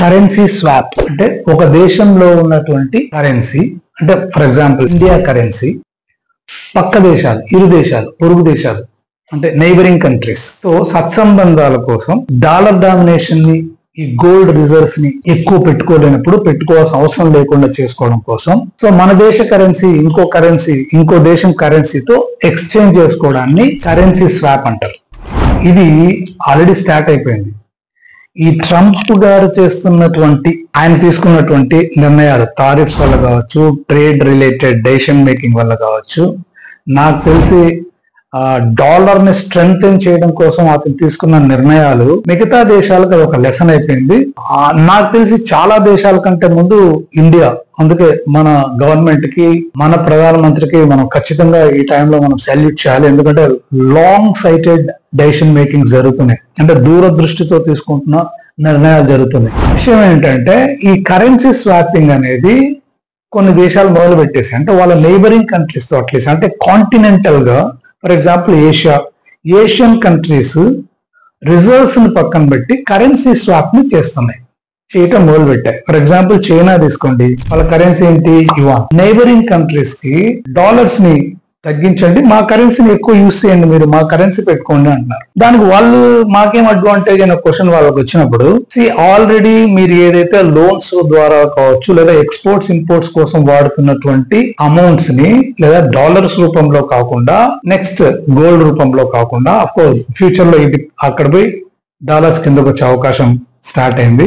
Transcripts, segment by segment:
Currency swap అంటే ఒక దేశంలో ఉన్నటువంటి కరెన్సీ, అంటే ఫర్ ఎగ్జాంపుల్ ఇండియా కరెన్సీ పక్క దేశాలు, ఇరు దేశాలు, పొరుగు దేశాలు అంటే నైబరింగ్ కంట్రీస్ తో సత్సంబంధాల కోసం డాలర్ డామినేషన్ ని, ఈ గోల్డ్ రిజర్వ్స్ ని ఎక్కువ పెట్టుకోలేనప్పుడు పెట్టుకోవాల్సిన అవసరం లేకుండా చేసుకోవడం కోసం సో మన దేశ కరెన్సీ ఇంకో దేశం కరెన్సీతో ఎక్స్చేంజ్ చేసుకోవడాన్ని కరెన్సీ స్వాప్ అంటారు. ఇది ఆల్రెడీ స్టార్ట్ అయిపోయింది. ఈ ట్రంప్ గారు ఆయన తీసుకున్నటువంటి నిర్ణయాలు టారిఫ్స్ వల్ల కావచ్చు, ట్రేడ్ రిలేటెడ్ డెసిషన్ మేకింగ్ వల్ల కావచ్చు, నాకు తెలిసి డాలర్ ని స్ట్రెంగ్తెన్ చేయడం కోసం అతను తీసుకున్న నిర్ణయాలు మిగతా దేశాలకు అది ఒక లెసన్ అయిపోయింది. నాకు తెలిసి చాలా దేశాల కంటే ముందు ఇండియా, అందుకే మన గవర్నమెంట్ కి, మన ప్రధానమంత్రికి మనం ఖచ్చితంగా ఈ టైంలో మనం సెల్యూట్ చేయాలి. ఎందుకంటే లాంగ్ సైటెడ్ డెసిషన్ మేకింగ్ జరుగుతున్నాయి, అంటే దూరదృష్టితో తీసుకుంటున్న నిర్ణయాలు జరుగుతున్నాయి. విషయం ఏంటంటే ఈ కరెన్సీ స్వాపింగ్ అనేది కొన్ని దేశాలు మొదలు పెట్టేసి, అంటే వాళ్ళ నైబరింగ్ కంట్రీస్ తో అట్లీస్ట్, అంటే కాంటినెంటల్ గా for example Asian countries reserves ని పక్కన పెట్టి కరెన్సీ స్వాప్ ని చేయటం మొదలు పెట్టాయి. ఫర్ ఎగ్జాంపుల్ చైనా తీసుకోండి, వాళ్ళ కరెన్సీ ఏంటి? యువాన్. నైబరింగ్ కంట్రీస్ కి డాలర్స్ ని తగ్గించండి, మా కరెన్సీని ఎక్కువ యూజ్ చేయండి, మీరు మా కరెన్సీ పెట్టుకోండి అంటున్నారు. దానికి వాళ్ళు మాకేం అడ్వాంటేజ్ అనే క్వశ్చన్ వాళ్ళకి వచ్చినప్పుడు, ఆల్రెడీ మీరు ఏదైతే లోన్స్ ద్వారా కావచ్చు లేదా ఎక్స్పోర్ట్స్ ఇంపోర్ట్స్ కోసం వాడుతున్నటువంటి అమౌంట్స్ ని, లేదా డాలర్స్ రూపంలో కాకుండా నెక్స్ట్ గోల్డ్ రూపంలో కాకుండా, అఫ్ కోర్స్ ఫ్యూచర్ లో ఇది అక్కడ పోయి డాలర్స్ కిందకు వచ్చే అవకాశం స్టార్ట్ అయింది.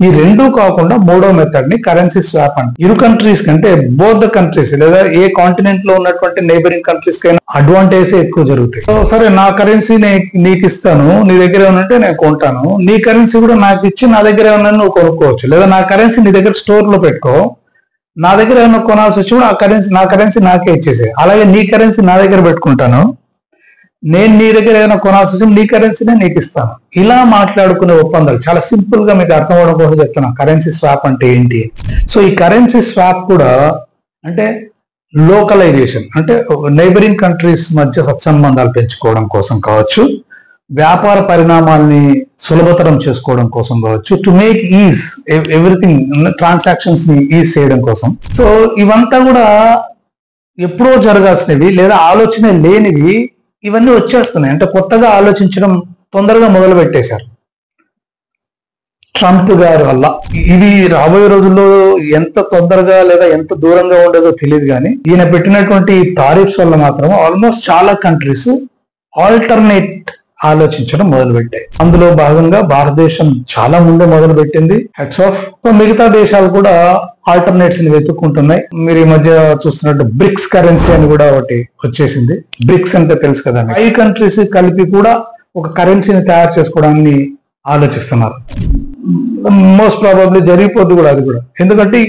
ఈ రెండూ కాకుండా మూడో మెథడ్ ని కరెన్సీ స్వాప్ అంటారు. ఇరు కంట్రీస్ కంటే బోత్ ద కంట్రీస్ లేదా ఏ కాంటినెంట్ లో ఉన్నటువంటి నైబరింగ్ కంట్రీస్ కైనా అడ్వాంటేజ్ ఎక్కువ జరుగుతాయి. సో సరే, నా కరెన్సీ నీకు ఇస్తాను, నీ దగ్గర ఏమన్నంటే నేను కొంటాను, నీ కరెన్సీ కూడా నాకు ఇచ్చి నా దగ్గర ఏమన్నా నువ్వు కొనుక్కోవచ్చు, లేదా నా కరెన్సీ నీ దగ్గర స్టోర్ లో పెట్టుకో, నా దగ్గర ఏమన్నా కొనాల్సి వచ్చి కూడా నా కరెన్సీ నాకే ఇచ్చేసే, అలాగే నీ కరెన్సీ నా దగ్గర పెట్టుకుంటాను, నేను నీ దగ్గర ఏదైనా కొనాల్సి వచ్చి నీ కరెన్సీనే నీకు ఇస్తాను. ఇలా మాట్లాడుకునే ఒప్పందాలు చాలా సింపుల్ గా మీకు అర్థం అవడం కోసం చెప్తున్నాను కరెన్సీ స్వాప్ అంటే ఏంటి. సో ఈ కరెన్సీ స్వాప్ కూడా అంటే లోకలైజేషన్, అంటే నైబరింగ్ కంట్రీస్ మధ్య సత్సంబంధాలు పెంచుకోవడం కోసం కావచ్చు, వ్యాపార పరిణామాల్ని సులభతరం చేసుకోవడం కోసం కావచ్చు, to make is everything, transactions ని ఈజ్ చేయడం కోసం. సో ఇవంతా కూడా ఎప్పుడో జరగాల్సినవి లేదా ఆలోచన లేనివి ఇవన్నీ వచ్చేస్తున్నాయి. అంటే కొత్తగా ఆలోచించడం తొందరగా మొదలు పెట్టేశారు ట్రంప్ గారి వల్ల. ఇది రాబోయే రోజుల్లో ఎంత తొందరగా లేదా ఎంత దూరంగా ఉండేదో తెలియదు, కానీ ఈయన పెట్టినటువంటి టారిఫ్స్ వల్ల మాత్రం ఆల్మోస్ట్ చాలా కంట్రీస్ ఆల్టర్నేట్ ఆలోచించడం మొదలు పెట్టాయి. అందులో భాగంగా భారతదేశం చాలా ముందే మొదలు పెట్టింది, హెడ్స్ ఆఫ్. సో మిగతా దేశాలు కూడా ఆల్టర్నేట్స్ ని వెతుక్కుంటున్నాయి. మీరు ఈ మధ్య చూస్తున్నట్టు బ్రిక్స్ కరెన్సీ అని కూడా ఒకటి వచ్చేసింది. బ్రిక్స్ అంటే తెలుసు కదా, 5 కంట్రీస్ కలిపి కూడా ఒక కరెన్సీని తయారు చేసుకోవడాన్ని ఆలోచిస్తున్నారు. మోస్ట్ ప్రాబబ్లీ జరిగిపోద్ది కూడా అది కూడా, ఎందుకంటే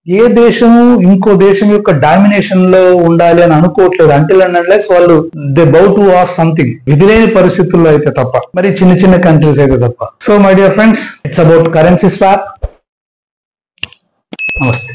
ఏ దేశము ఇంకో దేశం యొక్క డామినేషన్ లో ఉండాలి అని అనుకోవట్లేదు. అంటిల్ అండ్ అన్లెస్ వాళ్ళు they bow to was something, విధిలేని పరిస్థితుల్లో అయితే తప్ప, మరి చిన్న కంట్రీస్ అయితే తప్ప. So my dear friends, it's about currency swap. నమస్తే.